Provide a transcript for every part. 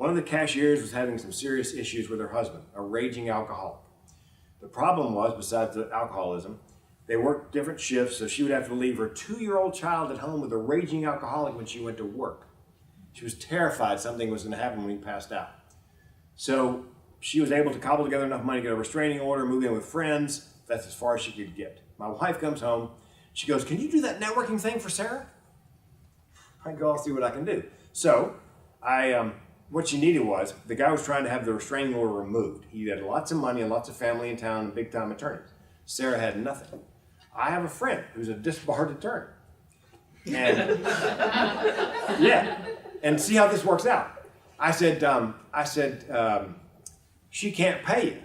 One of the cashiers was having some serious issues with her husband, a raging alcoholic. The problem was, besides the alcoholism, they worked different shifts, so she would have to leave her 2-year-old child at home with a raging alcoholic when she went to work. She was terrified something was going to happen when he passed out. So she was able to cobble together enough money to get a restraining order, move in with friends. That's as far as she could get. My wife comes home. She goes, "Can you do that networking thing for Sarah?" I go, "I'll see what I can do." So what she needed was, the guy was trying to have the restraining order removed. He had lots of money and lots of family in town and big time attorneys. Sarah had nothing. I have a friend who's a disbarred attorney. And yeah, and see how this works out. I said, "She can't pay you."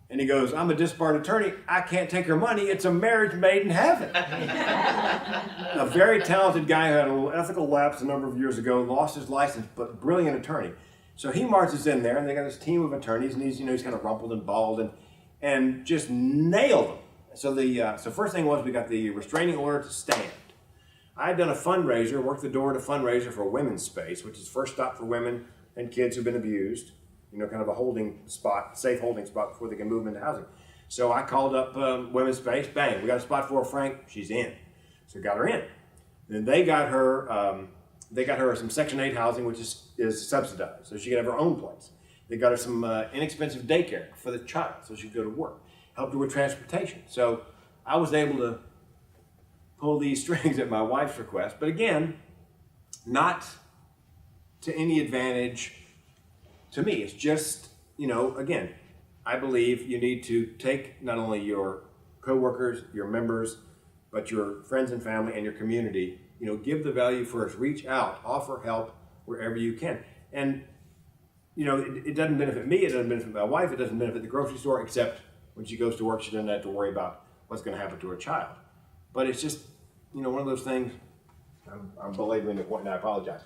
And he goes, "I'm a disbarred attorney. I can't take her money. It's a marriage made in heaven." A very talented guy who had an ethical lapse a number of years ago, lost his license, but brilliant attorney. So he marches in there, and they got this team of attorneys, and he's kind of rumpled and bald, and just nailed them. So first thing was, we got the restraining order to stand. I had done a fundraiser, worked the door at a fundraiser for Women's Space, which is First Stop for women and kids who've been abused. Kind of a holding spot, safe holding spot before they can move into housing. So I called up Women's Space, bang, we got a spot for her, Frank, she's in. So got her in. Then they got her some Section 8 housing, which is subsidized, so she could have her own place. They got her some inexpensive daycare for the child, so she could go to work. Helped her with transportation. So I was able to pull these strings at my wife's request, but again, not to any advantage to me. It's just, again, I believe you need to take not only your coworkers, your members, but your friends and family and your community, give the value first, reach out, offer help wherever you can. And, it doesn't benefit me, it doesn't benefit my wife, it doesn't benefit the grocery store, except when she goes to work, she doesn't have to worry about what's going to happen to her child. But it's just, one of those things, I'm belaboring the point and I apologize.